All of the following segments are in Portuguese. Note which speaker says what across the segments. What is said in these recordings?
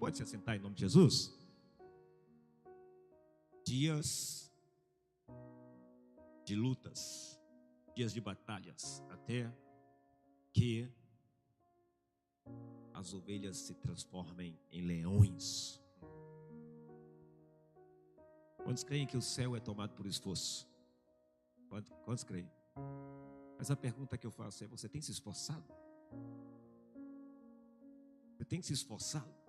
Speaker 1: Pode se assentar em nome de Jesus? Dias de lutas, dias de batalhas, até que as ovelhas se transformem em leões. Quantos creem que o céu é tomado por esforço? Quantos creem? Mas a pergunta que eu faço é: você tem se esforçado? Você tem se esforçado?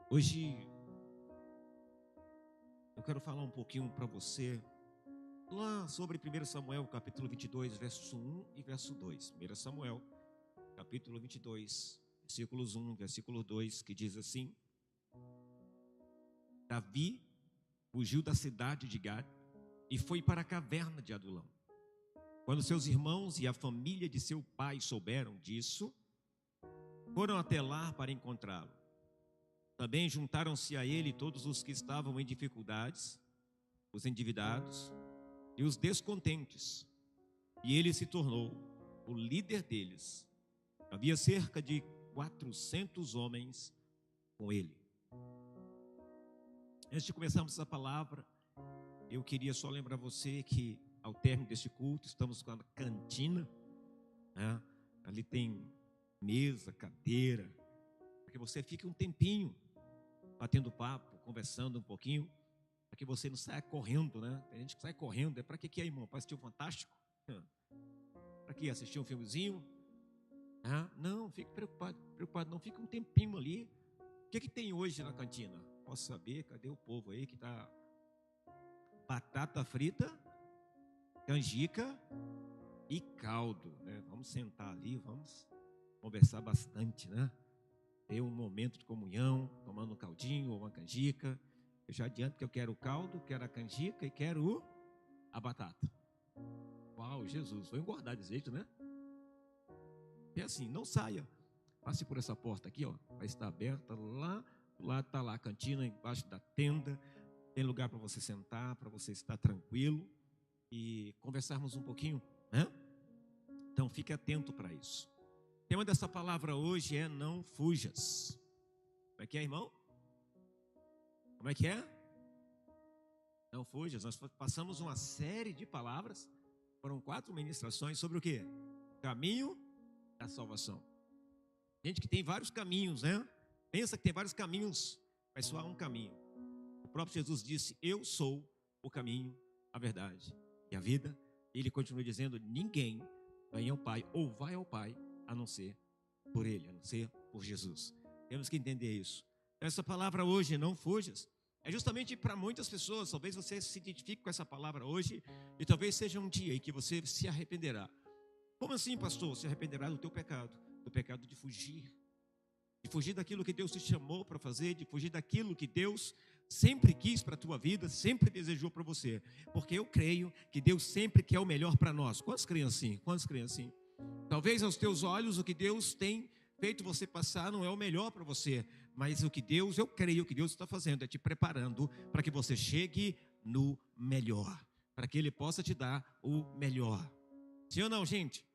Speaker 1: Hoje eu quero falar um pouquinho para você lá sobre 1 Samuel, capítulo 22, verso 1 e verso 2. 1 Samuel, capítulo 22, versículos 1, versículo 2, que diz assim: Davi fugiu da cidade de Gade e foi para a caverna de Adulão. Quando seus irmãos e a família de seu pai souberam disso, foram até lá para encontrá-lo. Também juntaram-se a ele todos os que estavam em dificuldades, os endividados e os descontentes, e ele se tornou o líder deles. Havia cerca de 400 homens com ele. Antes de começarmos essa palavra, eu queria só lembrar você que ao término deste culto estamos com a cantina, né? Ali tem mesa, cadeira, para que você fique um tempinho batendo papo, conversando um pouquinho, para que você não saia correndo, né? Tem gente que sai correndo. É para que é, irmão? Para assistir o Fantástico? Para que assistir um filmezinho? Não, fique preocupado não, fique um tempinho ali. O que tem hoje na cantina? Posso saber? Cadê o povo aí que está? Batata frita, canjica e caldo, né? Vamos sentar ali, vamos conversar bastante, né? Ter um momento de comunhão, tomando um caldinho ou uma canjica. Eu já adianto que eu quero o caldo, quero a canjica e quero a batata. Uau, Jesus, vou engordar desse jeito, né? E assim, não saia. Passe por essa porta aqui, ó. Vai estar aberta. Lá do lado está lá a cantina, embaixo da tenda. Tem lugar para você sentar, para você estar tranquilo e conversarmos um pouquinho, né? Então fique atento para isso. O tema dessa palavra hoje é: não fujas. Como é que é, irmão? Como é que é? Não fujas. Nós passamos uma série de palavras, foram 4 ministrações sobre o quê? Caminho da salvação. Gente que tem vários caminhos, né? Pensa que tem vários caminhos, mas só há um caminho. O próprio Jesus disse: eu sou o caminho, a verdade e a vida. E ele continua dizendo: ninguém vem ao Pai ou vai ao Pai a não ser por ele, a não ser por Jesus. Temos que entender isso. Essa palavra hoje, não fujas, é justamente para muitas pessoas. Talvez você se identifique com essa palavra hoje e talvez seja um dia em que você se arrependerá. Como assim, pastor? Se arrependerá do teu pecado, do pecado de fugir daquilo que Deus te chamou para fazer, de fugir daquilo que Deus sempre quis para a tua vida, sempre desejou para você. Porque eu creio que Deus sempre quer o melhor para nós. Quantos creem assim? Quantos creem assim? Talvez aos teus olhos o que Deus tem feito você passar não é o melhor para você, mas eu creio que Deus está fazendo é te preparando para que você chegue no melhor, para que Ele possa te dar o melhor. Sim ou não, gente?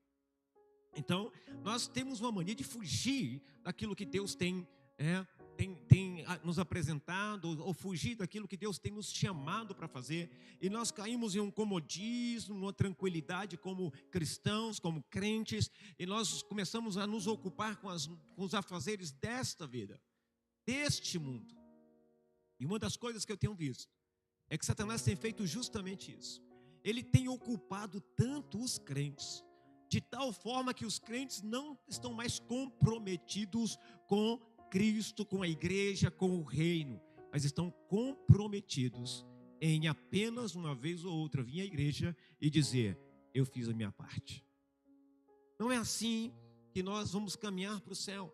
Speaker 1: Então, nós temos uma mania de fugir daquilo que Deus tem nos apresentado, ou fugir daquilo que Deus tem nos chamado para fazer, e nós caímos em um comodismo, numa tranquilidade como cristãos, como crentes, e nós começamos a nos ocupar com os afazeres desta vida, deste mundo. E uma das coisas que eu tenho visto é que Satanás tem feito justamente isso. Ele tem ocupado tanto os crentes, de tal forma que os crentes não estão mais comprometidos com Cristo, com a igreja, com o reino, mas estão comprometidos em apenas uma vez ou outra vir à igreja e dizer: eu fiz a minha parte. Não é assim que nós vamos caminhar para o céu.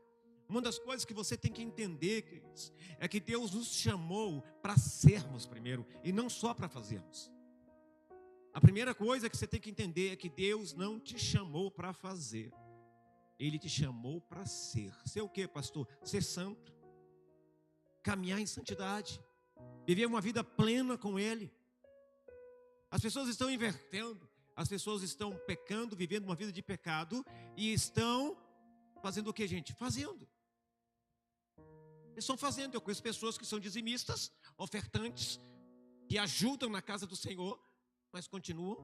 Speaker 1: Uma das coisas que você tem que entender, queridos, é que Deus nos chamou para sermos primeiro e não só para fazermos. A primeira coisa que você tem que entender é que Deus não te chamou para fazer. Ele te chamou para ser. Ser o quê, pastor? Ser santo. Caminhar em santidade. Viver uma vida plena com Ele. As pessoas estão invertendo. As pessoas estão pecando, vivendo uma vida de pecado. E estão fazendo o quê, gente? Fazendo. Eles estão fazendo. Eu conheço pessoas que são dizimistas, ofertantes, que ajudam na casa do Senhor, mas continuam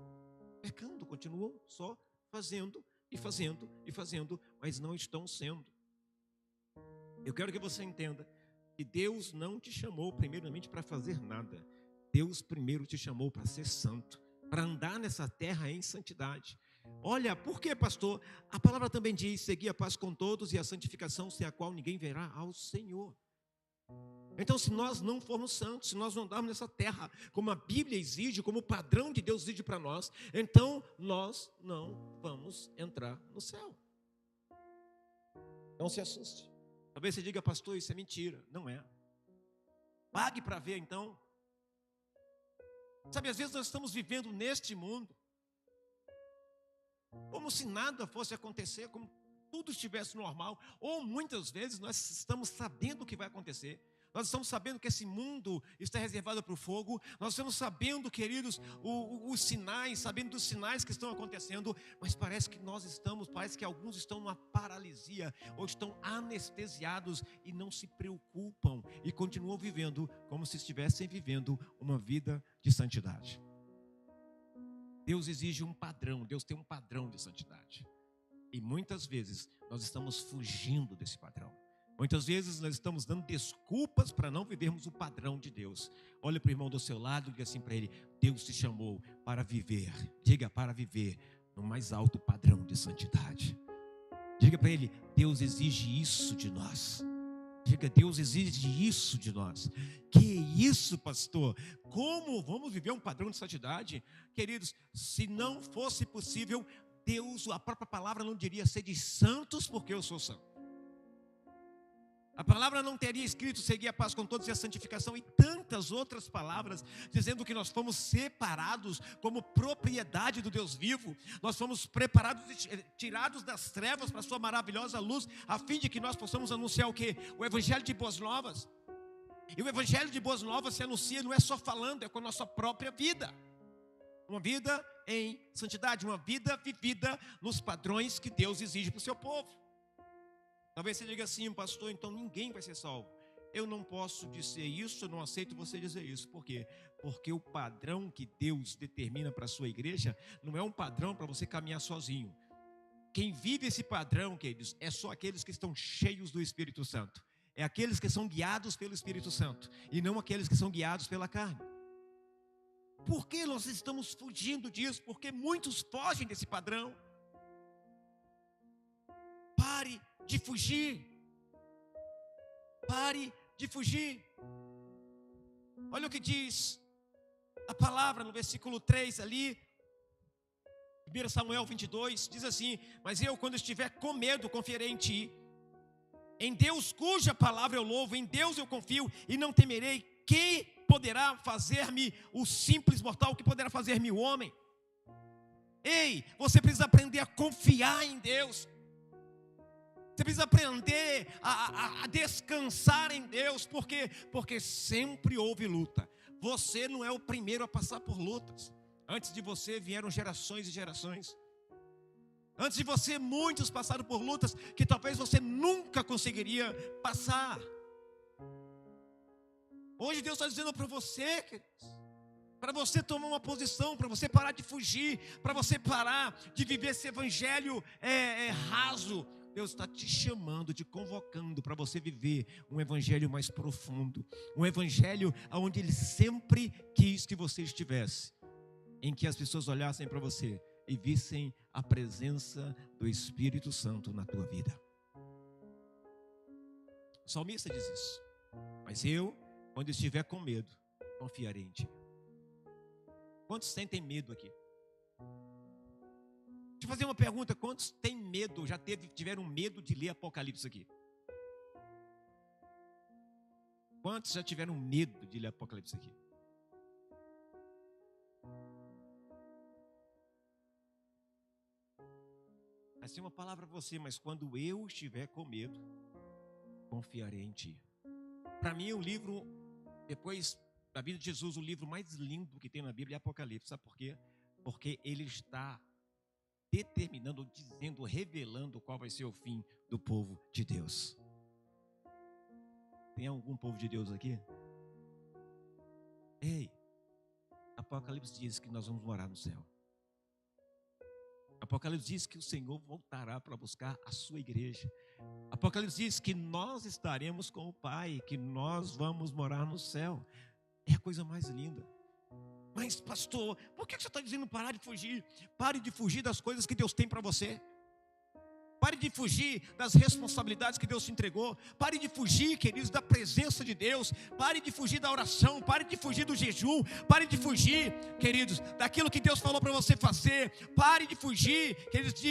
Speaker 1: pecando, continuam só fazendo e fazendo e fazendo, mas não estão sendo. Eu quero que você entenda que Deus não te chamou primeiramente para fazer nada. Deus primeiro te chamou para ser santo, para andar nessa terra em santidade. Olha, por que, pastor? A palavra também diz: segui a paz com todos e a santificação, sem a qual ninguém verá ao Senhor. Então, se nós não formos santos, se nós não andarmos nessa terra como a Bíblia exige, como o padrão de Deus exige para nós, então nós não vamos entrar no céu. Não se assuste. Talvez você diga: pastor, isso é mentira. Não é. Pague para ver então. Sabe, às vezes nós estamos vivendo neste mundo como se nada fosse acontecer, como tudo estivesse normal, ou muitas vezes nós estamos sabendo o que vai acontecer. Nós estamos sabendo que esse mundo está reservado para o fogo. Nós estamos sabendo, queridos, os sinais, sabendo dos sinais que estão acontecendo. Mas parece que alguns estão numa paralisia, ou estão anestesiados e não se preocupam e continuam vivendo como se estivessem vivendo uma vida de santidade. Deus exige um padrão, Deus tem um padrão de santidade. E muitas vezes nós estamos fugindo desse padrão. Muitas vezes nós estamos dando desculpas para não vivermos o padrão de Deus. Olha para o irmão do seu lado e diga assim para ele: Deus te chamou para viver. Diga: para viver no mais alto padrão de santidade. Diga para ele: Deus exige isso de nós. Diga: Deus exige isso de nós. Que isso, pastor? Como vamos viver um padrão de santidade? Queridos, se não fosse possível, Deus, a própria palavra não diria: sede santos porque eu sou santo. A palavra não teria escrito: segui a paz com todos e a santificação, e tantas outras palavras dizendo que nós fomos separados como propriedade do Deus vivo. Nós fomos preparados e tirados das trevas para a sua maravilhosa luz, a fim de que nós possamos anunciar o quê? O evangelho de boas novas. E o evangelho de boas novas se anuncia não é só falando, é com a nossa própria vida. Uma vida em santidade, uma vida vivida nos padrões que Deus exige para o seu povo. Talvez você diga assim: pastor, então ninguém vai ser salvo. Eu não posso dizer isso, eu não aceito você dizer isso. Por quê? Porque o padrão que Deus determina para a sua igreja não é um padrão para você caminhar sozinho. Quem vive esse padrão, queridos, é só aqueles que estão cheios do Espírito Santo. É aqueles que são guiados pelo Espírito Santo e não aqueles que são guiados pela carne. Por que nós estamos fugindo disso? Porque muitos fogem desse padrão. Pare de fugir. Pare de fugir. Olha o que diz a palavra no versículo 3 ali, 1 Samuel 22, diz assim: mas eu, quando estiver com medo, confiarei em ti. Em Deus cuja palavra eu louvo, em Deus eu confio e não temerei. Quem poderá fazer-me o simples mortal? Que poderá fazer-me o homem? Ei, você precisa aprender a confiar em Deus. Você precisa aprender a descansar em Deus. Por quê? Porque sempre houve luta. Você não é o primeiro a passar por lutas. Antes de você vieram gerações e gerações. Antes de você, muitos passaram por lutas que talvez você nunca conseguiria passar. Hoje Deus está dizendo para você, para você tomar uma posição, para você parar de fugir, para você parar de viver esse evangelho raso. Deus está te chamando, te convocando para você viver um evangelho mais profundo. Um evangelho onde Ele sempre quis que você estivesse. Em que as pessoas olhassem para você e vissem a presença do Espírito Santo na tua vida. O salmista diz isso. Mas eu, quando estiver com medo, confiarei em ti. Quantos sentem medo aqui? Deixa eu fazer uma pergunta: quantos têm medo, já tiveram medo de ler Apocalipse aqui? Quantos já tiveram medo de ler Apocalipse aqui? Assim, uma palavra para você: mas quando eu estiver com medo, confiarei em ti. Para mim, o livro, depois da vida de Jesus, o livro mais lindo que tem na Bíblia é Apocalipse. Sabe por quê? Porque ele está determinando, dizendo, revelando qual vai ser o fim do povo de Deus. Tem algum povo de Deus aqui? Ei, Apocalipse diz que nós vamos morar no céu. Apocalipse diz que o Senhor voltará para buscar a sua igreja. Apocalipse diz que nós estaremos com o Pai, que nós vamos morar no céu. É a coisa mais linda. Mas pastor, por que você está dizendo parar de fugir? Pare de fugir das coisas que Deus tem para você. Pare de fugir das responsabilidades que Deus te entregou. Pare de fugir, queridos, da presença de Deus. Pare de fugir da oração. Pare de fugir do jejum. Pare de fugir, queridos, daquilo que Deus falou para você fazer. Pare de fugir, queridos,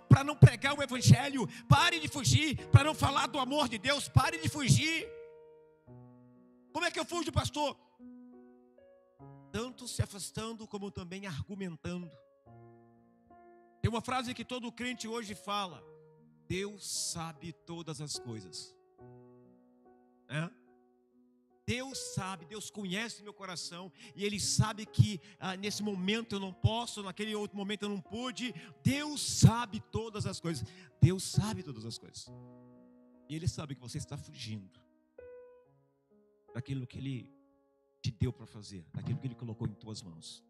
Speaker 1: para não pregar o evangelho. Pare de fugir para não falar do amor de Deus. Pare de fugir. Como é que eu fujo, pastor? Tanto se afastando como também argumentando. Tem uma frase que todo crente hoje fala: Deus sabe todas as coisas. Deus sabe, Deus conhece meu coração. E Ele sabe que nesse momento eu não posso, naquele outro momento eu não pude. Deus sabe todas as coisas. Deus sabe todas as coisas. E Ele sabe que você está fugindo daquilo que Ele te deu para fazer, daquilo que Ele colocou em tuas mãos.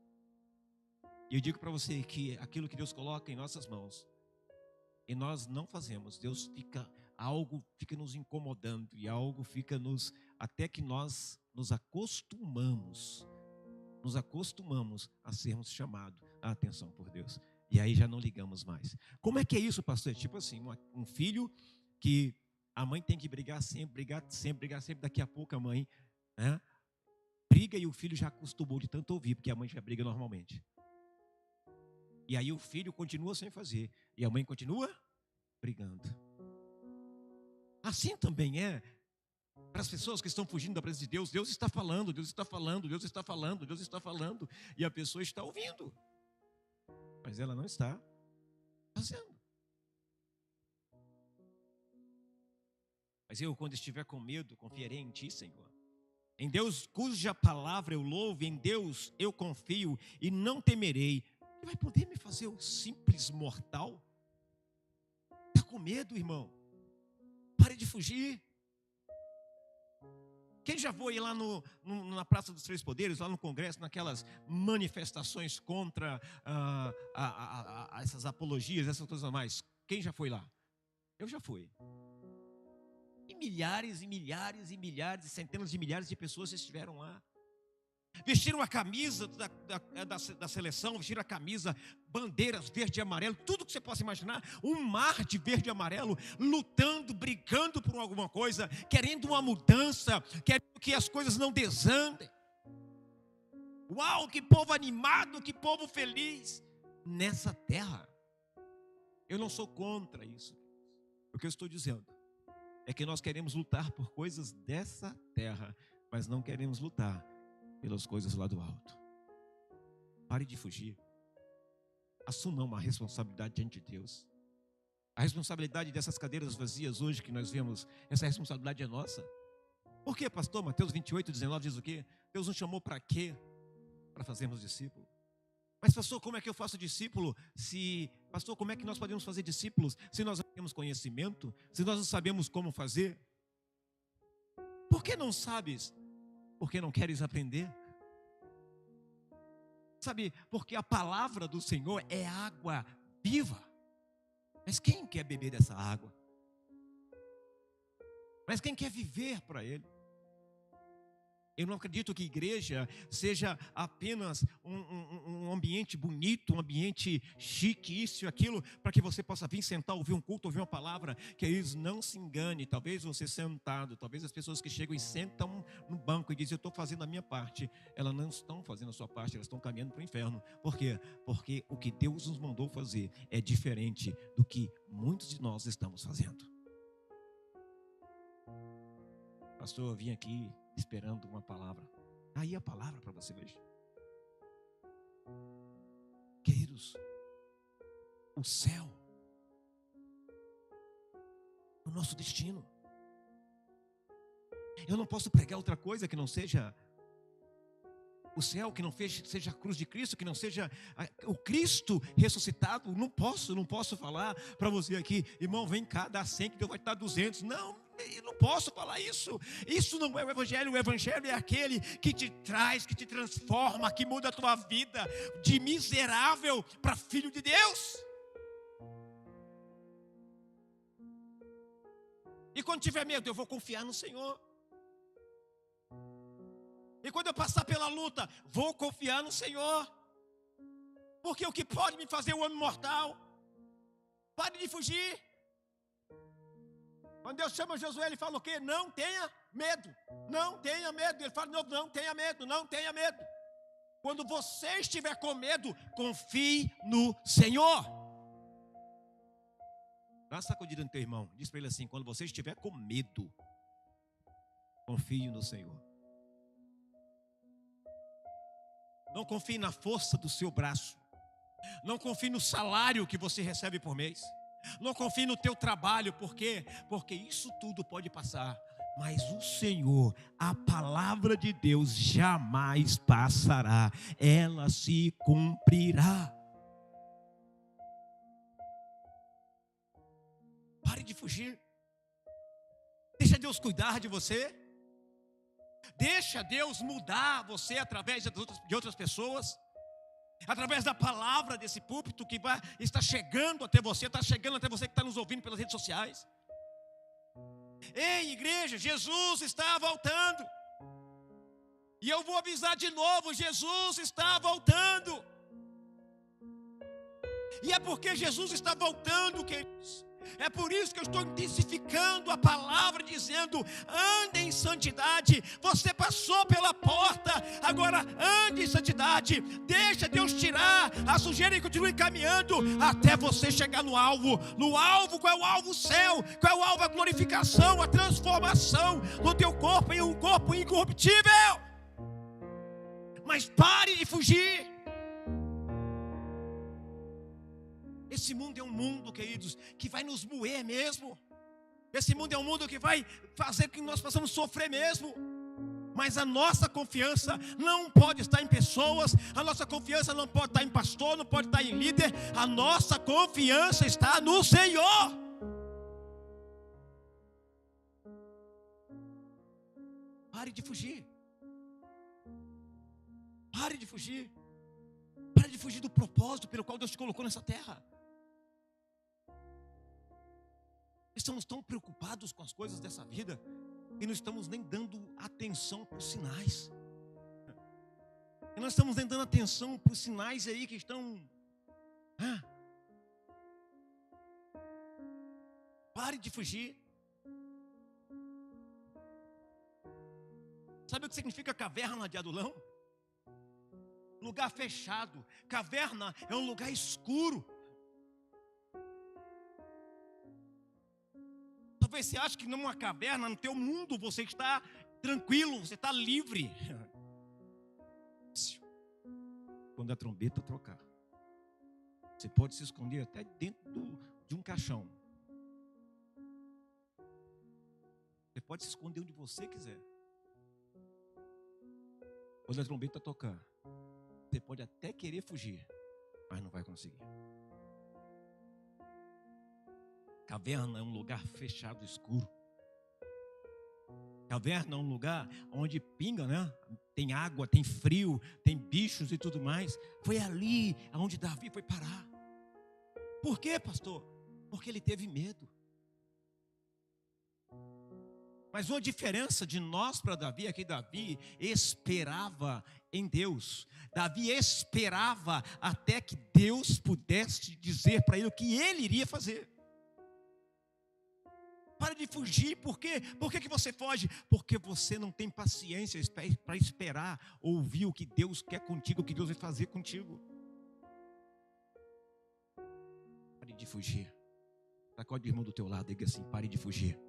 Speaker 1: E eu digo para você que aquilo que Deus coloca em nossas mãos e nós não fazemos, algo fica nos incomodando e algo fica até que nós nos acostumamos a sermos chamados a atenção por Deus. E aí já não ligamos mais. Como é que é isso, pastor? Tipo assim, um filho que a mãe tem que brigar sempre, daqui a pouco a mãe briga e o filho já acostumou de tanto ouvir, porque a mãe já briga normalmente. E aí o filho continua sem fazer. E a mãe continua brigando. Assim também é para as pessoas que estão fugindo da presença de Deus. Deus está falando, Deus está falando, Deus está falando, Deus está falando. E a pessoa está ouvindo. Mas ela não está fazendo. Mas eu, quando estiver com medo, confiarei em Ti, Senhor. Em Deus, cuja palavra eu louvo, em Deus eu confio e não temerei. Vai poder me fazer o simples mortal? Está com medo, irmão? Pare de fugir. Quem já foi lá na Praça dos Três Poderes, lá no Congresso, naquelas manifestações contra essas apologias, essas coisas a mais? Quem já foi lá? Eu já fui. E milhares e milhares e milhares, centenas de milhares de pessoas estiveram lá. Vestiram a camisa da seleção, vestiram a camisa, bandeiras verde e amarelo, tudo que você possa imaginar, um mar de verde e amarelo, lutando, brigando por alguma coisa, querendo uma mudança, querendo que as coisas não desandem. Uau, que povo animado, que povo feliz nessa terra. Eu não sou contra isso. O que eu estou dizendo é que nós queremos lutar por coisas dessa terra, mas não queremos lutar pelas coisas lá do alto. Pare de fugir. Assuma uma responsabilidade diante de Deus. A responsabilidade dessas cadeiras vazias hoje que nós vemos, essa responsabilidade é nossa. Por quê, pastor? Mateus 28, 19 diz o quê? Deus nos chamou para quê? Para fazermos discípulo. Mas pastor, como é que eu faço discípulo? Pastor, como é que nós podemos fazer discípulos se nós não temos conhecimento? Se nós não sabemos como fazer? Por que não sabes? Porque não queres aprender? Sabe, porque a palavra do Senhor é água viva. Mas quem quer beber dessa água? Mas quem quer viver para Ele? Eu não acredito que igreja seja apenas um ambiente bonito, um ambiente chique, isso e aquilo, para que você possa vir sentar, ouvir um culto, ouvir uma palavra. Queridos, não se engane. Talvez você sentado, talvez as pessoas que chegam e sentam no banco e dizem: eu estou fazendo a minha parte. Elas não estão fazendo a sua parte, elas estão caminhando para o inferno. Por quê? Porque o que Deus nos mandou fazer é diferente do que muitos de nós estamos fazendo. Pastor, eu vim aqui esperando uma palavra. Aí a palavra para você hoje. Queridos, o céu é o nosso destino. Eu não posso pregar outra coisa que não seja o céu, que não seja a cruz de Cristo, que não seja o Cristo ressuscitado. Não posso falar para você aqui: irmão, vem cá, dá 100 que Deus vai te dar 200. Não, Eu não posso falar isso. Isso não é o Evangelho. O Evangelho é aquele que te traz, que te transforma, que muda a tua vida de miserável para filho de Deus. E quando tiver medo, eu vou confiar no Senhor. E quando eu passar pela luta, vou confiar no Senhor. Porque o que pode me fazer o homem mortal? Pare de fugir. Quando Deus chama Josué, ele fala o quê? Não tenha medo. Não tenha medo. Ele fala, não tenha medo, não tenha medo. Quando você estiver com medo, confie no Senhor. Dá uma sacudida no teu irmão. Diz para ele assim, quando você estiver com medo, confie no Senhor. Não confie na força do seu braço. Não confie no salário que você recebe por mês. Não confie no teu trabalho, por quê? Porque isso tudo pode passar, mas o Senhor, a palavra de Deus jamais passará, ela se cumprirá. Pare de fugir. Deixa Deus cuidar de você. Deixa Deus mudar você através de outras pessoas. Através da palavra desse púlpito que está chegando até você, está chegando até você que está nos ouvindo pelas redes sociais. Ei, igreja, Jesus está voltando. E eu vou avisar de novo, Jesus está voltando. E é porque Jesus está voltando, queridos. É por isso que eu estou intensificando a palavra, dizendo, ande em santidade. Você passou pela porta, agora ande em santidade. Deixa Deus tirar a sujeira e continue caminhando até você chegar no alvo. No alvo, qual é o alvo? O céu. Qual é o alvo? A glorificação, a transformação do teu corpo em um corpo incorruptível. Mas pare de fugir. Esse mundo é um mundo, queridos, que vai nos moer mesmo. Esse mundo é um mundo que vai fazer com que nós possamos sofrer mesmo. Mas a nossa confiança não pode estar em pessoas. A nossa confiança não pode estar em pastor, não pode estar em líder. A nossa confiança está no Senhor. Pare de fugir. Pare de fugir. Pare de fugir do propósito pelo qual Deus te colocou nessa terra. Estamos tão preocupados com as coisas dessa vida e não estamos nem dando atenção para os sinais. E nós estamos nem dando atenção para os sinais aí que estão. Pare de fugir. Sabe o que significa caverna de Adulão? Lugar fechado. Caverna é um lugar escuro. Talvez você ache que numa caverna, no teu mundo, você está tranquilo, você está livre. Quando a trombeta tocar, você pode se esconder até dentro de um caixão. Você pode se esconder onde você quiser. Quando a trombeta tocar, você pode até querer fugir, mas não vai conseguir. Caverna é um lugar fechado, escuro. Caverna é um lugar onde pinga, né? Tem água, tem frio, tem bichos e tudo mais. Foi ali onde Davi foi parar. Por quê, pastor? Porque ele teve medo. Mas uma diferença de nós para Davi é que Davi esperava em Deus. Davi esperava até que Deus pudesse dizer para ele o que ele iria fazer. Para de fugir, por quê? Por que você foge? Porque você não tem paciência para esperar ouvir o que Deus quer contigo, o que Deus vai fazer contigo. Pare de fugir. Sacode o irmão do teu lado e diga assim, pare de fugir.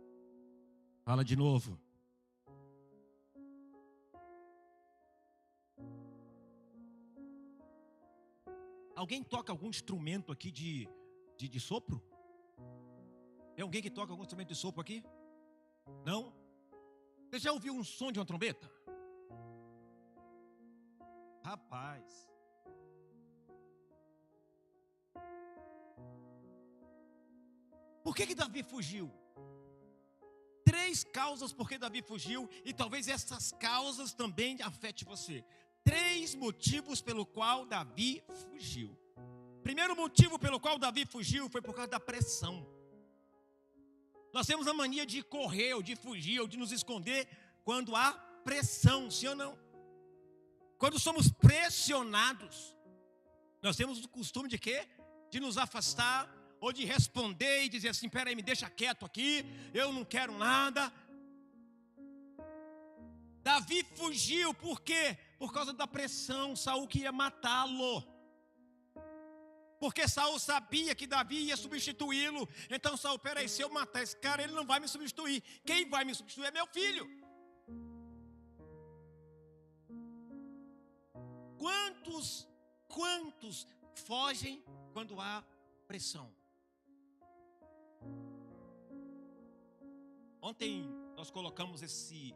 Speaker 1: Fala de novo. Alguém toca algum instrumento aqui de sopro? Tem alguém que toca algum instrumento de sopro aqui? Não? Você já ouviu um som de uma trombeta? Rapaz. Por que Davi fugiu? 3 causas porque Davi fugiu, e talvez essas causas também afetem você. 3 motivos pelo qual Davi fugiu. Primeiro motivo pelo qual Davi fugiu foi por causa da pressão. Nós temos a mania de correr, ou de fugir, ou de nos esconder quando há pressão, sim ou não? Quando somos pressionados, nós temos o costume de quê? De nos afastar, ou de responder e dizer assim: peraí, me deixa quieto aqui, eu não quero nada. Davi fugiu, por quê? Por causa da pressão. Saul queria matá-lo, porque Saul sabia que Davi ia substituí-lo. Então Saul: peraí, se eu matar esse cara, ele não vai me substituir. Quem vai me substituir é meu filho. Quantos fogem quando há pressão? Ontem nós colocamos esse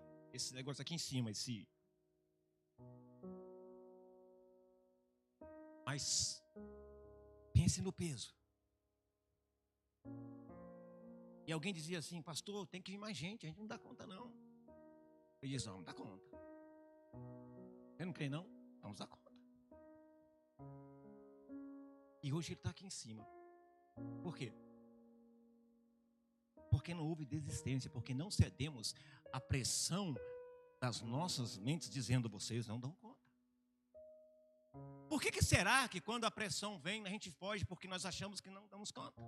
Speaker 1: negócio aqui em cima, mas pense no peso. E alguém dizia assim: pastor, tem que vir mais gente, a gente não dá conta não. Eu disse: não dá conta. Você não crê não? Vamos dar conta. E hoje ele está aqui em cima. Por quê? Porque não houve desistência, porque não cedemos à pressão das nossas mentes dizendo: vocês não dão conta. Por que será que quando a pressão vem, a gente foge? Porque nós achamos que não damos conta.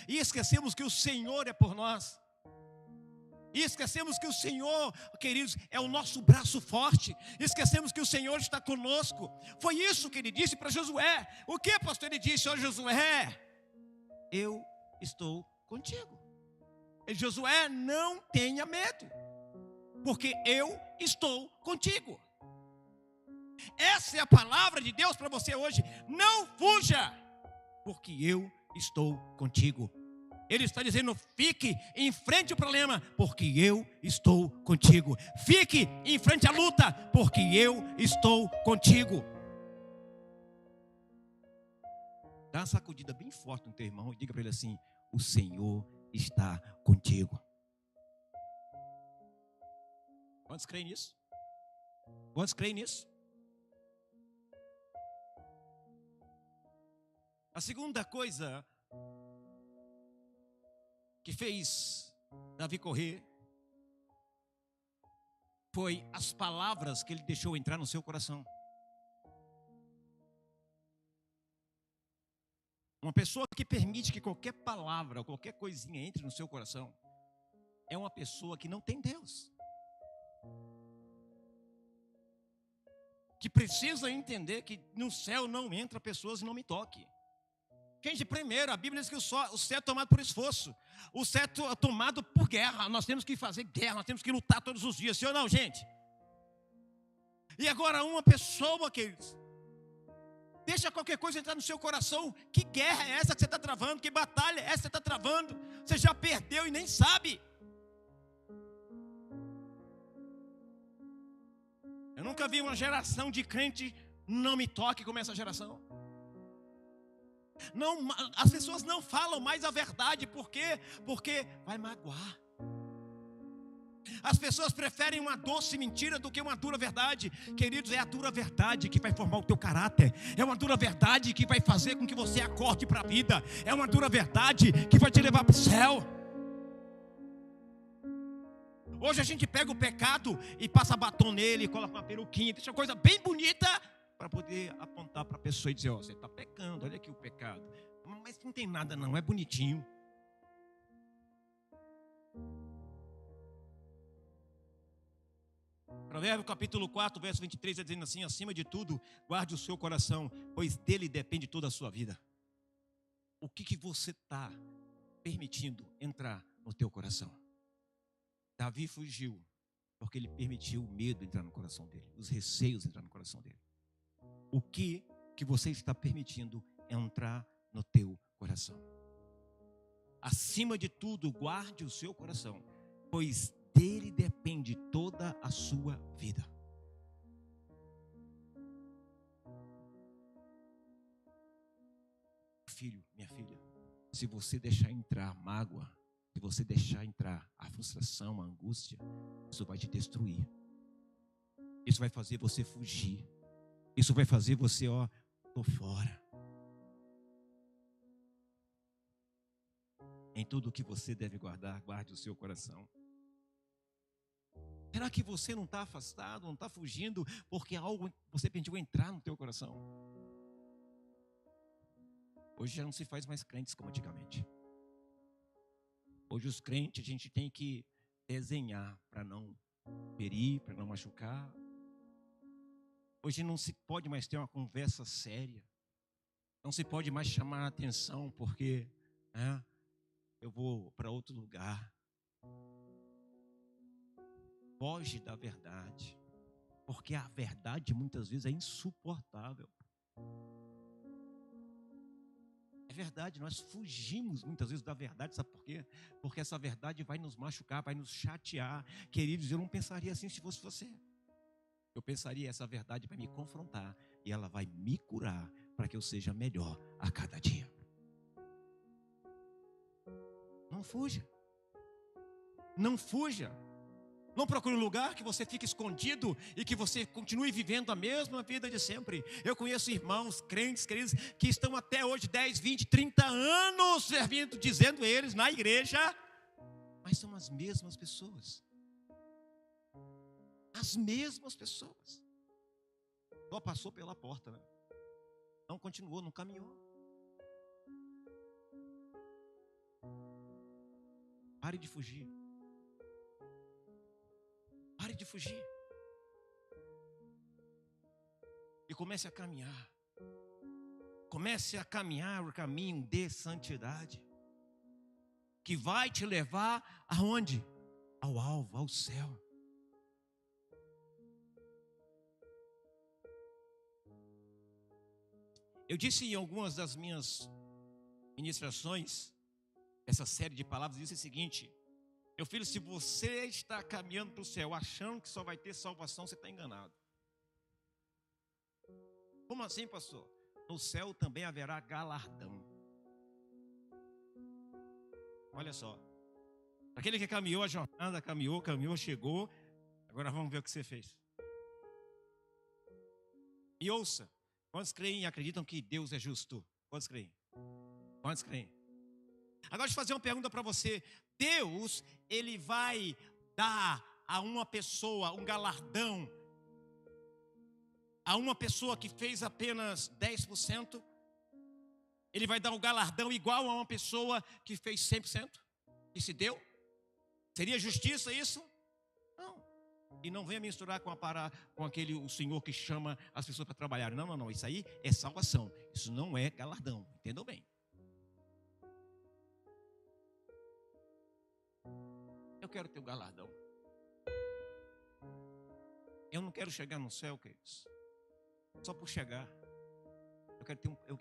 Speaker 1: E esquecemos que o Senhor é por nós. E esquecemos que o Senhor, queridos, é o nosso braço forte. Esquecemos que o Senhor está conosco. Foi isso que ele disse para Josué. O que, pastor? Ele disse: ó Josué, eu estou contigo. Josué, não tenha medo, porque eu estou contigo. Essa é a palavra de Deus para você hoje. Não fuja, porque eu estou contigo. Ele está dizendo: fique em frente ao problema, porque eu estou contigo. Fique em frente à luta, porque eu estou contigo. Dá uma sacudida bem forte no teu irmão e diga para ele assim: o Senhor está contigo. Quantos creem nisso? Quantos creem nisso? A segunda coisa que fez Davi correr foi as palavras que ele deixou entrar no seu coração. Uma pessoa que permite que qualquer palavra, qualquer coisinha entre no seu coração, é uma pessoa que não tem Deus. Que precisa entender que no céu não entra pessoas e não me toque. Gente, primeiro, a Bíblia diz que o céu é tomado por esforço. O céu é tomado por guerra. Nós temos que fazer guerra, nós temos que lutar todos os dias, sim ou não, gente? E agora uma pessoa, queridos, deixa qualquer coisa entrar no seu coração. Que guerra é essa que você está travando? Que batalha é essa que você está travando? Você já perdeu e nem sabe. Eu nunca vi uma geração de crente não me toque como essa geração. Não, as pessoas não falam mais a verdade. Por quê? Porque vai magoar. As pessoas preferem uma doce mentira do que uma dura verdade. Queridos, é a dura verdade que vai formar o teu caráter. É uma dura verdade que vai fazer com que você acorde para a vida. É uma dura verdade que vai te levar para o céu. Hoje a gente pega o pecado e passa batom nele, coloca uma peruquinha, deixa uma coisa bem bonita para poder apontar para a pessoa e dizer: ó, você está pecando, olha aqui o pecado. Mas não tem nada não, é bonitinho. Provérbios capítulo 4, verso 23, está dizendo assim: acima de tudo, guarde o seu coração, pois dele depende toda a sua vida. O que você está permitindo entrar no teu coração? Davi fugiu porque ele permitiu o medo entrar no coração dele, os receios entrar no coração dele. O que você está permitindo entrar no teu coração? Acima de tudo, guarde o seu coração, pois dele depende toda a sua vida. Filho, minha filha, se você deixar entrar mágoa, Se você deixar entrar a frustração, a angústia, isso vai te destruir. Isso vai fazer você fugir. Isso vai fazer você, tô fora. Em tudo que você deve guardar, guarde o seu coração. Será que você não está afastado, não está fugindo, porque algo você permitiu entrar no teu coração? Hoje já não se faz mais crentes como antigamente. Hoje os crentes a gente tem que desenhar para não ferir, para não machucar. Hoje não se pode mais ter uma conversa séria. Não se pode mais chamar a atenção porque eu vou para outro lugar. Foge da verdade, porque a verdade muitas vezes é insuportável. É verdade, nós fugimos muitas vezes da verdade, sabe por quê? Porque essa verdade vai nos machucar, vai nos chatear. Queridos, eu não pensaria assim se fosse você. Eu pensaria, essa verdade vai me confrontar e ela vai me curar para que eu seja melhor a cada dia. Não fuja. Não fuja. Não procure um lugar que você fique escondido e que você continue vivendo a mesma vida de sempre. Eu conheço irmãos, crentes, queridos, que estão até hoje 10, 20, 30 anos servindo, dizendo eles na igreja, mas são as mesmas pessoas. As mesmas pessoas. Só passou pela porta, né? Não continuou, não caminhou. Pare de fugir. Pare de fugir. E comece a caminhar. Comece a caminhar o caminho de santidade, que vai te levar aonde? Ao alvo, ao céu. Eu disse em algumas das minhas ministrações, essa série de palavras, disse o seguinte: meu filho, se você está caminhando para o céu achando que só vai ter salvação, você está enganado. Como assim, pastor? No céu também haverá galardão. Olha só. Aquele que caminhou a jornada, caminhou, chegou. Agora vamos ver o que você fez. E ouça. Quantos creem e acreditam que Deus é justo? Quantos creem? Quantos creem? Agora deixa eu fazer uma pergunta para você. Deus, Ele vai dar a uma pessoa um galardão, a uma pessoa que fez apenas 10%? Ele vai dar um galardão igual a uma pessoa que fez 100%? E se deu? Seria justiça isso? Não. E não venha misturar com o Senhor que chama as pessoas para trabalhar. Não. Isso aí é salvação. Isso não é galardão. Entendam bem. Eu quero ter o galardão. Eu não quero chegar no céu, queridos, só por chegar.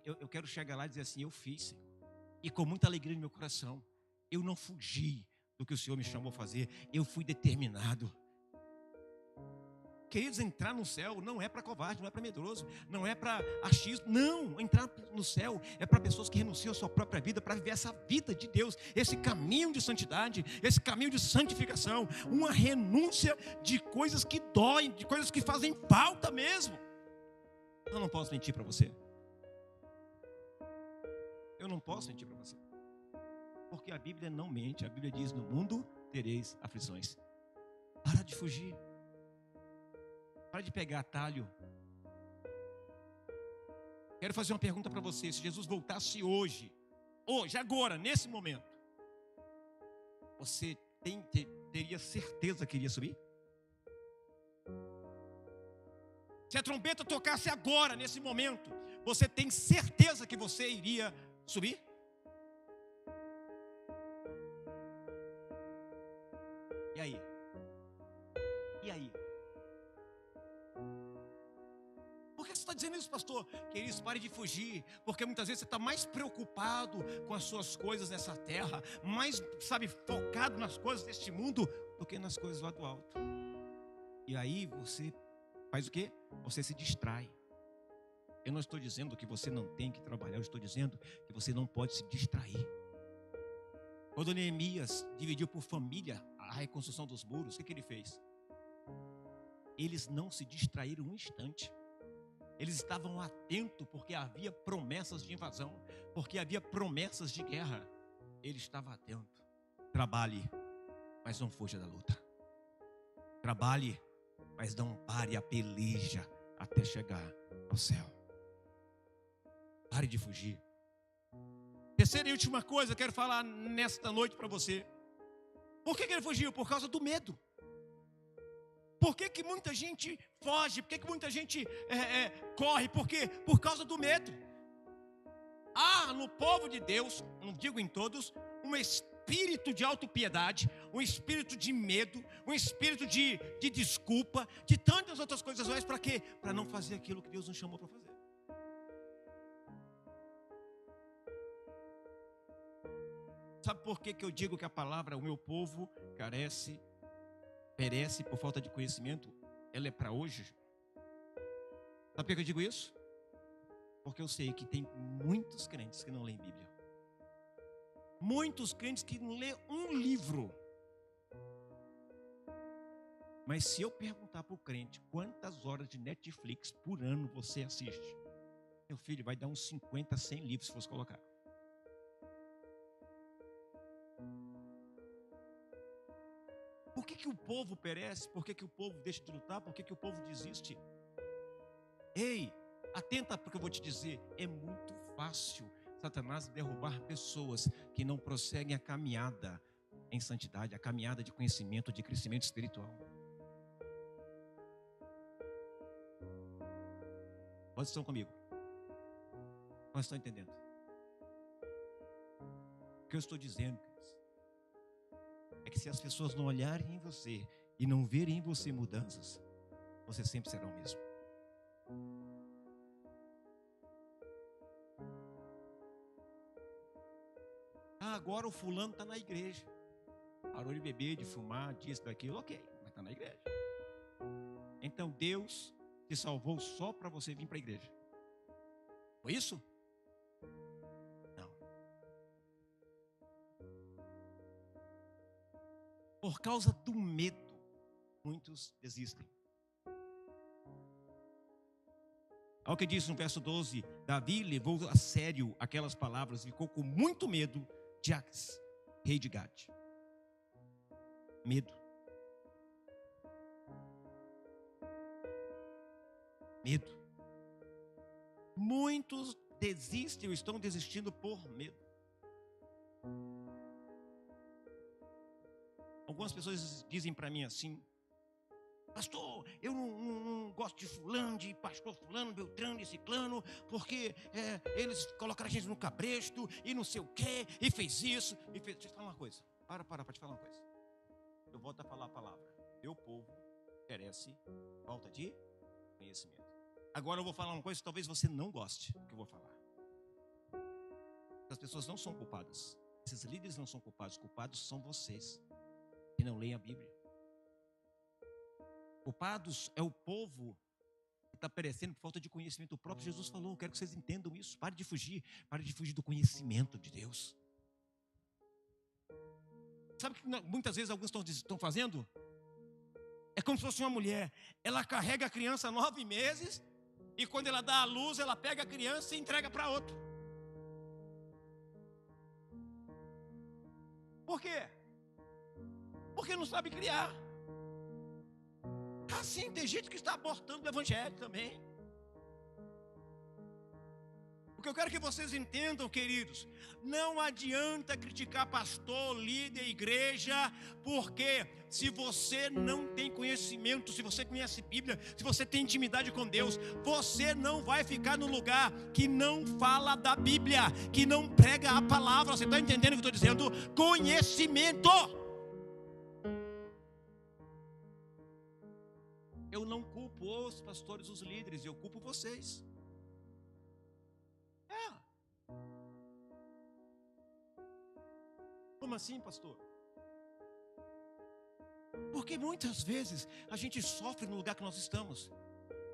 Speaker 1: Eu quero chegar lá e dizer assim: eu fiz, Senhor. E com muita alegria no meu coração. Eu não fugi do que o Senhor me chamou a fazer. Eu fui determinado. Queridos, entrar no céu não é para covarde, não é para medroso, não é para achismo. Não, entrar no céu é para pessoas que renunciam à sua própria vida para viver essa vida de Deus, esse caminho de santidade, esse caminho de santificação, uma renúncia de coisas que doem, de coisas que fazem falta mesmo. Eu não posso mentir para você. Eu não posso mentir para você. Porque a Bíblia não mente. A Bíblia diz: no mundo tereis aflições. Para de fugir. Para de pegar atalho. Quero fazer uma pergunta para você. Se Jesus voltasse hoje, agora, nesse momento, você teria certeza que iria subir? Se a trombeta tocasse agora, nesse momento, você tem certeza que você iria subir? E aí? E aí? Por que você está dizendo isso, pastor? Queridos, pare de fugir, porque muitas vezes você está mais preocupado com as suas coisas nessa terra, mais, focado nas coisas deste mundo, do que nas coisas lá do alto. E aí você faz o quê? Você se distrai. Eu não estou dizendo que você não tem que trabalhar, eu estou dizendo que você não pode se distrair. Quando Neemias dividiu por família a reconstrução dos muros, o que ele fez? Eles não se distraíram um instante. Eles estavam atentos porque havia promessas de invasão, porque havia promessas de guerra. Ele estava atento. Trabalhe, mas não fuja da luta. Trabalhe, mas não pare a peleja até chegar ao céu. Pare de fugir. Terceira e última coisa, eu quero falar nesta noite para você. Por que ele fugiu? Por causa do medo. Por que muita gente foge? Por que muita gente corre? Por quê? Por causa do medo. Há no povo de Deus, não digo em todos, um espírito de autopiedade, um espírito de medo, um espírito de desculpa, de tantas outras coisas mais. Para quê? Para não fazer aquilo que Deus nos chamou para fazer. Sabe por que eu digo que a palavra, o meu povo perece por falta de conhecimento? Ela é para hoje. Sabe por que eu digo isso? Porque eu sei que tem muitos crentes que não leem Bíblia. Muitos crentes que não lêem um livro. Mas se eu perguntar para o crente quantas horas de Netflix por ano você assiste, meu filho, vai dar uns 50, 100 livros se fosse colocar. Por que o povo perece? Por que o povo deixa de lutar? Por que o povo desiste? Ei, atenta para o que eu vou te dizer. É muito fácil Satanás derrubar pessoas que não prosseguem a caminhada em santidade, a caminhada de conhecimento, de crescimento espiritual. Vocês estão comigo? Vocês estão entendendo? O que eu estou dizendo é que se as pessoas não olharem em você e não verem em você mudanças, você sempre será o mesmo. Agora o fulano está na igreja. Parou de beber, de fumar, disso, daquilo, ok, mas está na igreja. Então Deus te salvou só para você vir para a igreja. Foi isso? Não. Por causa do medo, muitos desistem. Olha o que diz no verso 12: Davi levou a sério aquelas palavras e ficou com muito medo de Ax, rei de Gade. Medo. Medo. Muitos desistem ou estão desistindo por medo. Algumas pessoas dizem para mim assim: pastor, eu não gosto de fulano, de pastor fulano, beltrano e ciclano, porque eles colocaram a gente no cabresto e não sei o quê, e fez isso, e fez... Deixa eu te falar uma coisa. Para te falar uma coisa. Eu volto a falar a palavra. Meu povo merece falta de conhecimento. Agora eu vou falar uma coisa que talvez você não goste do que eu vou falar. As pessoas não são culpadas. Esses líderes não são culpados. Culpados são vocês que não leem a Bíblia. Culpados é o povo que está perecendo por falta de conhecimento. O próprio Jesus falou: eu quero que vocês entendam isso. Pare de fugir do conhecimento de Deus. Sabe o que muitas vezes alguns estão fazendo? É como se fosse uma mulher. Ela carrega a criança 9 meses e quando ela dá à luz, ela pega a criança e entrega para outro. Por quê? Porque não sabe criar. Assim, tem gente que está abortando o evangelho também. O que eu quero que vocês entendam, queridos, não adianta criticar pastor, líder, igreja, porque se você não tem conhecimento, se você conhece Bíblia, se você tem intimidade com Deus, você não vai ficar no lugar que não fala da Bíblia, que não prega a palavra. Você está entendendo o que eu estou dizendo? Conhecimento. Eu não culpo os pastores, os líderes, eu culpo vocês. Como assim, pastor? Porque muitas vezes a gente sofre no lugar que nós estamos.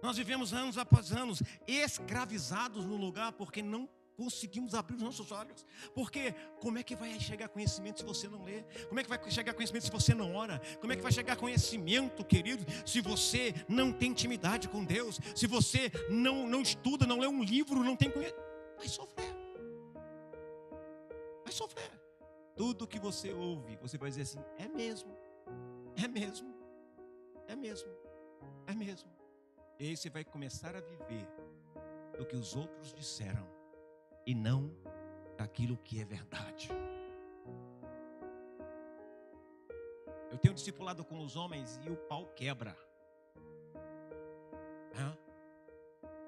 Speaker 1: Nós vivemos anos após anos escravizados no lugar porque não conseguimos abrir os nossos olhos. Porque como é que vai chegar conhecimento se você não lê? Como é que vai chegar conhecimento se você não ora? Como é que vai chegar conhecimento, querido, se você não tem intimidade com Deus? Se você não estuda, não lê um livro, não tem conhecimento? Vai sofrer. Vai sofrer. Tudo que você ouve, você vai dizer assim: é mesmo, é mesmo, é mesmo, é mesmo. E aí você vai começar a viver do que os outros disseram e não daquilo que é verdade. Eu tenho discipulado com os homens e o pau quebra.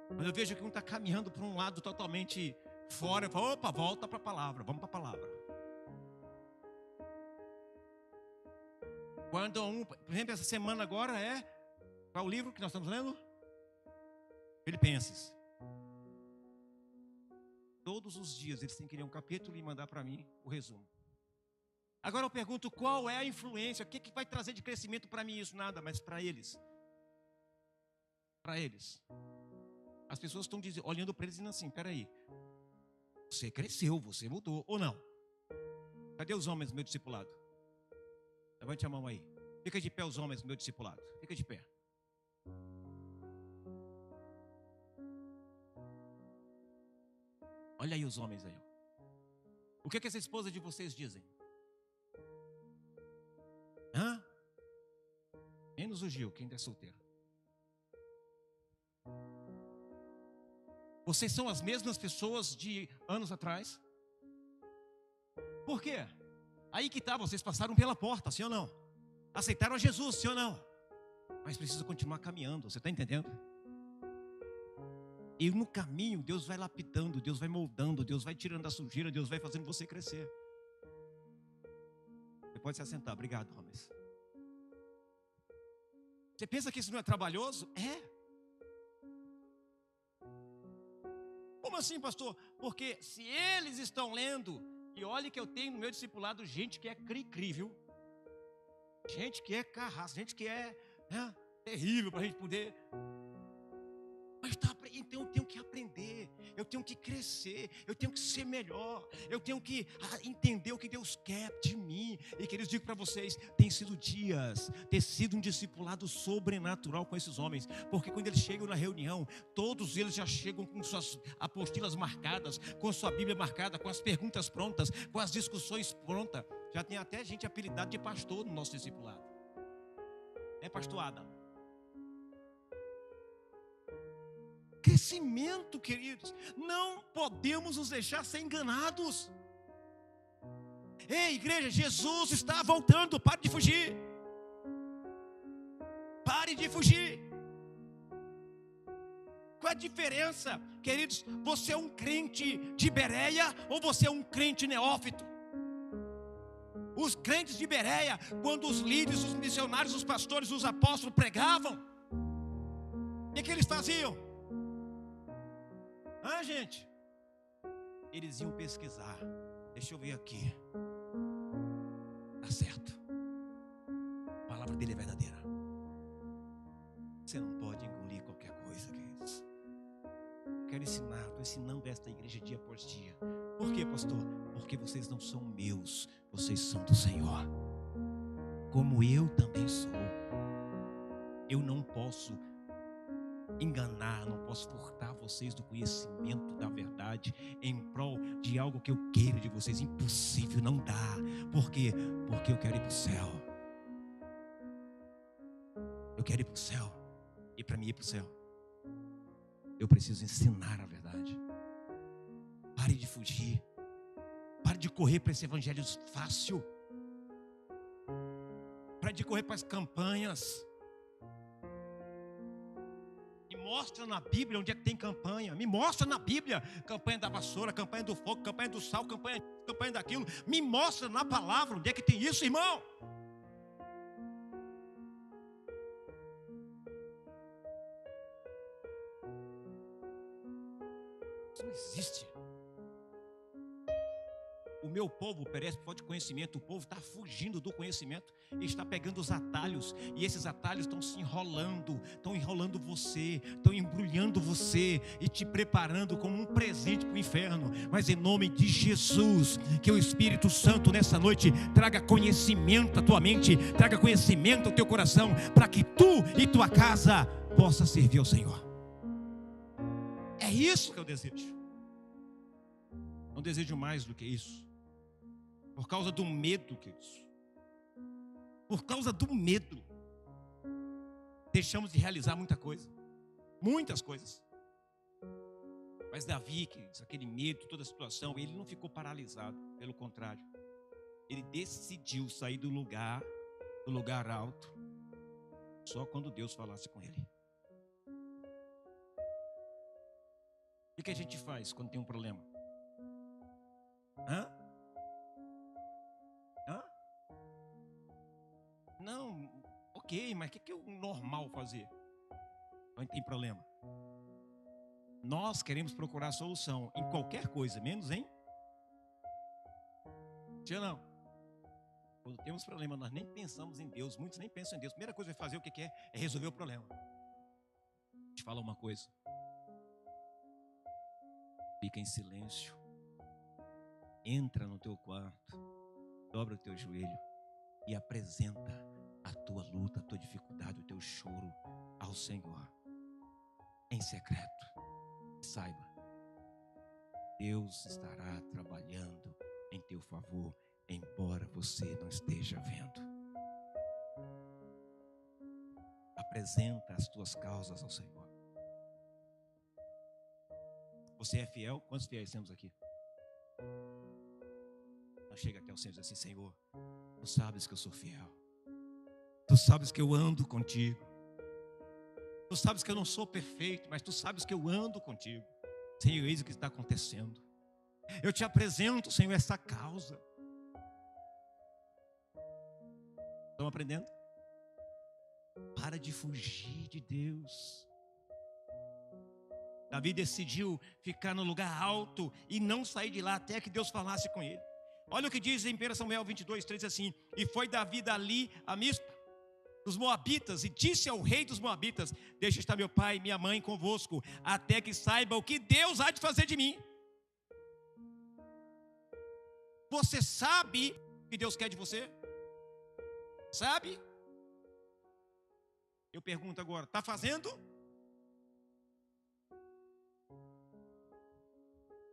Speaker 1: Quando eu vejo que um está caminhando para um lado totalmente fora, eu falo: opa, volta para a palavra, vamos para a palavra. Quando por exemplo, essa semana agora qual o livro que nós estamos lendo? Filipenses. Todos os dias eles têm que ler um capítulo e mandar para mim o resumo. Agora eu pergunto: qual é a influência? O que vai trazer de crescimento para mim isso? Nada, mas para eles. Para eles. As pessoas estão olhando para eles e dizendo assim: peraí, você cresceu, você mudou, ou não? Cadê os homens do meu discipulado? Levante a mão aí. Fica de pé os homens do meu discipulado. Fica de pé. Olha aí os homens aí. O que essa esposa de vocês dizem? Menos o Gil, que ainda é solteiro. Vocês são as mesmas pessoas de anos atrás? Por quê? Aí que tá, vocês passaram pela porta, sim ou não? Aceitaram a Jesus, sim ou não? Mas precisa continuar caminhando, você está entendendo? E no caminho, Deus vai lapidando, Deus vai moldando, Deus vai tirando a sujeira, Deus vai fazendo você crescer. Você pode se assentar, obrigado, Rames. Você pensa que isso não é trabalhoso? É. Como assim, pastor? Porque se eles estão lendo, e olha que eu tenho no meu discipulado gente que é cri-cri, viu? Gente que é carrasco, gente que é terrível para a gente poder... Mas então eu tenho que aprender, eu tenho que crescer, eu tenho que ser melhor, eu tenho que entender o que Deus quer de mim. E queridos, digo para vocês, tem sido um discipulado sobrenatural com esses homens, porque quando eles chegam na reunião, todos eles já chegam com suas apostilas marcadas, com sua Bíblia marcada, com as perguntas prontas, com as discussões prontas. Já tem até gente apelidada de pastor no nosso discipulado. É pastor Adam. Crescimento, queridos. Não podemos nos deixar ser enganados. Ei, igreja, Jesus está voltando. Pare de fugir. Pare de fugir. Qual é a diferença, queridos? Você é um crente de Bereia ou você é um crente neófito? Os crentes de Bereia, quando os líderes, os missionários, os pastores, os apóstolos pregavam, o que eles faziam? Gente, eles iam pesquisar. Deixa eu ver aqui. Tá certo. A palavra dele é verdadeira. Você não pode engolir qualquer coisa, queridos. Quero ensinar, estou ensinando esta igreja dia após dia. Por quê, pastor? Porque vocês não são meus, vocês são do Senhor. Como eu também sou. Eu não posso enganar, não posso furtar vocês do conhecimento da verdade em prol de algo que eu queira de vocês. Impossível, não dá. Por quê? Porque eu quero ir para o céu. Eu quero ir para o céu. E para mim ir para o céu, eu preciso ensinar a verdade. Pare de fugir. Pare de correr para esse evangelho fácil. Pare de correr para as campanhas. Mostra na Bíblia onde é que tem campanha. Me mostra na Bíblia. Campanha da vassoura, campanha do fogo, campanha do sal, campanha daquilo. Me mostra na palavra onde é que tem isso, irmão. Isso não existe. O meu povo perece por falta de conhecimento. O povo está fugindo do conhecimento e está pegando os atalhos. E esses atalhos estão se enrolando, estão enrolando você, estão embrulhando você e te preparando como um presente para o inferno. Mas em nome de Jesus, que o Espírito Santo nessa noite traga conhecimento à tua mente, traga conhecimento ao teu coração, para que tu e tua casa possa servir ao Senhor. É isso que eu desejo. Não desejo mais do que isso. Por causa do medo, queridos. Por causa do medo, deixamos de realizar muita coisa. Muitas coisas. Mas Davi, queridos, aquele medo, toda a situação, ele não ficou paralisado. Pelo contrário, ele decidiu sair do lugar alto, só quando Deus falasse com ele. O que a gente faz quando tem um problema? Não, ok, mas o que é o normal fazer quando tem problema? Nós queremos procurar solução em qualquer coisa, menos em... Sim ou não? Quando temos problema, nós nem pensamos em Deus. Muitos nem pensam em Deus. A primeira coisa que vai fazer, o que é? É resolver o problema. Te fala uma coisa. Fica em silêncio. Entra no teu quarto. Dobra o teu joelho. E apresenta a tua luta, a tua dificuldade, o teu choro ao Senhor. Em secreto. Saiba. Deus estará trabalhando em teu favor, embora você não esteja vendo. Apresenta as tuas causas ao Senhor. Você é fiel? Quantos fiéis temos aqui? Não chega até o Senhor e diz assim: Senhor, tu sabes que eu sou fiel. Tu sabes que eu ando contigo. Tu sabes que eu não sou perfeito, mas tu sabes que eu ando contigo. Senhor, eis o que está acontecendo. Eu te apresento, Senhor, essa causa. Estão aprendendo? Para de fugir de Deus. Davi decidiu ficar no lugar alto e não sair de lá até que Deus falasse com ele. Olha o que diz em 1 Samuel 22:3 assim: e foi Davi dali a Mispa dos Moabitas, e disse ao rei dos Moabitas: deixa estar meu pai e minha mãe convosco, até que saiba o que Deus há de fazer de mim. Você sabe o que Deus quer de você? Sabe? Eu pergunto agora, está fazendo?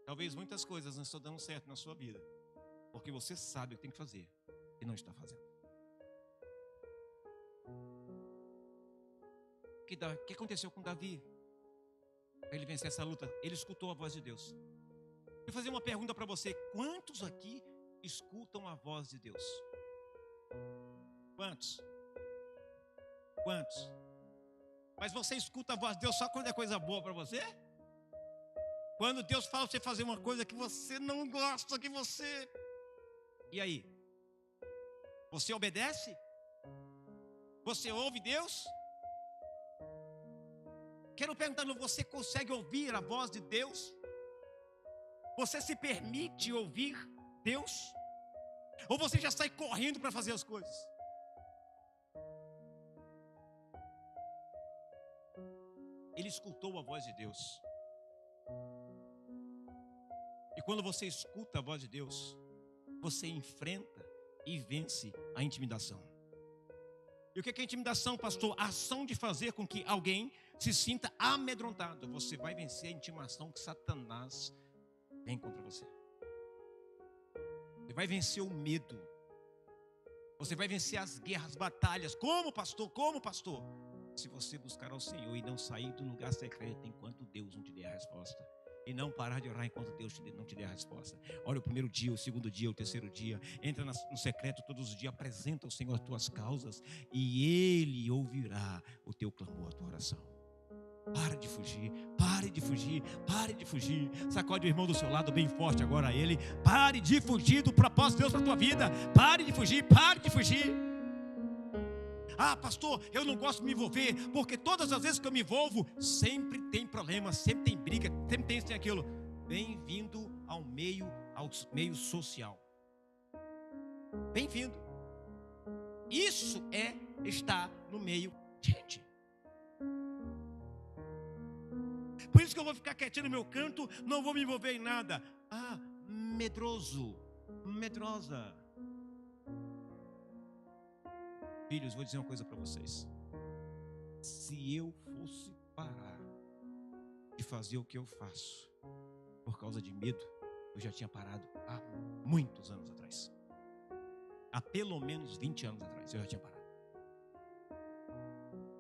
Speaker 1: Talvez muitas coisas não estão dando certo na sua vida, porque você sabe o que tem que fazer e não está fazendo. O que aconteceu com Davi? Para ele vencer essa luta, ele escutou a voz de Deus. Eu vou fazer uma pergunta para você: quantos aqui escutam a voz de Deus? Quantos? Quantos? Mas você escuta a voz de Deus só quando é coisa boa para você? Quando Deus fala para você fazer uma coisa que você não gosta, que você... E aí? Você obedece? Você ouve Deus? Quero perguntar, você consegue ouvir a voz de Deus? Você se permite ouvir Deus? Ou você já sai correndo para fazer as coisas? Ele escutou a voz de Deus. E quando você escuta a voz de Deus, você enfrenta e vence a intimidação. E o que é intimidação, pastor? A ação de fazer com que alguém se sinta amedrontado. Você vai vencer a intimidação que Satanás vem contra você. Você vai vencer o medo. Você vai vencer as guerras, batalhas. Como, pastor? Como, pastor? Se você buscar ao Senhor e não sair do lugar secreto enquanto Deus não te der a resposta. E não parar de orar enquanto Deus não te der a resposta. Ora o primeiro dia, o segundo dia, o terceiro dia. Entra no secreto todos os dias. Apresenta ao Senhor as tuas causas. E Ele ouvirá o teu clamor, a tua oração. Pare de fugir, pare de fugir, pare de fugir. Sacode o irmão do seu lado bem forte agora a ele. Pare de fugir do propósito de Deus para a tua vida. Pare de fugir, pare de fugir. Ah, pastor, eu não gosto de me envolver, porque todas as vezes que eu me envolvo, sempre tem problema, sempre tem briga, sempre tem isso e aquilo. Bem-vindo ao meio ao meio social. Bem-vindo. Isso é estar no meio, gente. Por isso que eu vou ficar quietinho no meu canto, não vou me envolver em nada. Ah, medroso, medrosa. Filhos, vou dizer uma coisa para vocês. Se eu fosse parar de fazer o que eu faço por causa de medo, eu já tinha parado há muitos anos atrás. Há pelo menos 20 anos atrás eu já tinha parado.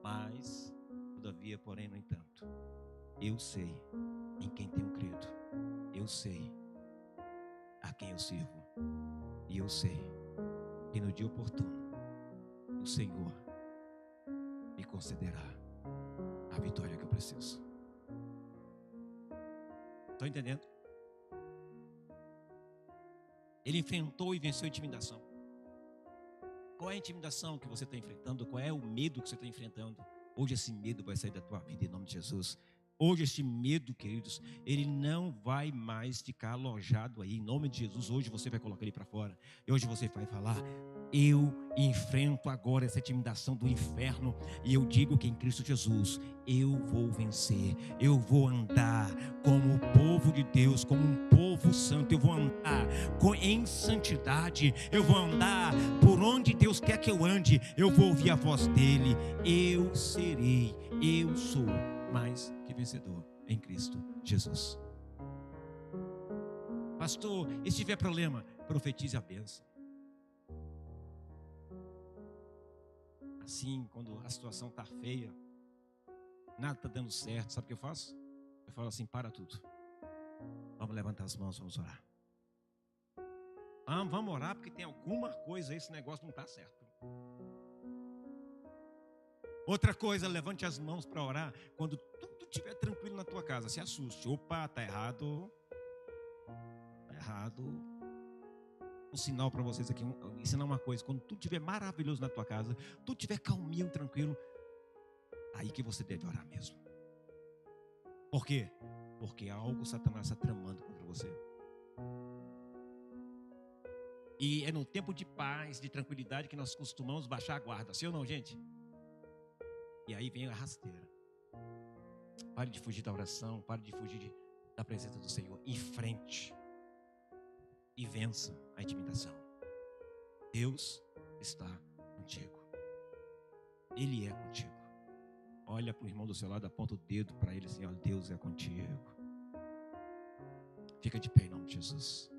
Speaker 1: Mas, todavia, porém, no entanto, eu sei em quem tenho crido. Eu sei a quem eu sirvo. E eu sei que no dia oportuno o Senhor me concederá a vitória que eu preciso. Estão entendendo? Ele enfrentou e venceu a intimidação. Qual é a intimidação que você está enfrentando? Qual é o medo que você está enfrentando? Hoje esse medo vai sair da tua vida em nome de Jesus. Hoje este medo, queridos, ele não vai mais ficar alojado aí, em nome de Jesus. Hoje você vai colocar ele para fora. E hoje você vai falar: eu enfrento agora essa intimidação do inferno. E eu digo que em Cristo Jesus, eu vou vencer. Eu vou andar como o povo de Deus, como um povo santo. Eu vou andar em santidade. Eu vou andar por onde Deus quer que eu ande. Eu vou ouvir a voz dele. Eu serei, eu sou mais que vencedor em Cristo Jesus. Pastor, e se tiver problema, profetize a bênção. Assim, quando a situação está feia, nada está dando certo, sabe o que eu faço? Eu falo assim: para tudo, vamos levantar as mãos, vamos orar. Vamos orar porque tem alguma coisa, esse negócio não está certo. Outra coisa, levante as mãos para orar quando tudo estiver tranquilo na tua casa. Se assuste: opa, está errado. Está errado. Um sinal para vocês aqui, ensinar uma coisa: quando tudo estiver maravilhoso na tua casa, tudo estiver calminho, tranquilo, aí que você deve orar mesmo. Por quê? Porque algo Satanás está tramando contra você. E é no tempo de paz, de tranquilidade, que nós costumamos baixar a guarda, sim ou não, gente? E aí vem a rasteira. Pare de fugir da oração, pare de fugir da presença do Senhor. Em frente e vença a intimidação. Deus está contigo. Ele é contigo. Olha para o irmão do seu lado, aponta o dedo para ele assim: olha, Deus é contigo. Fica de pé em nome de Jesus.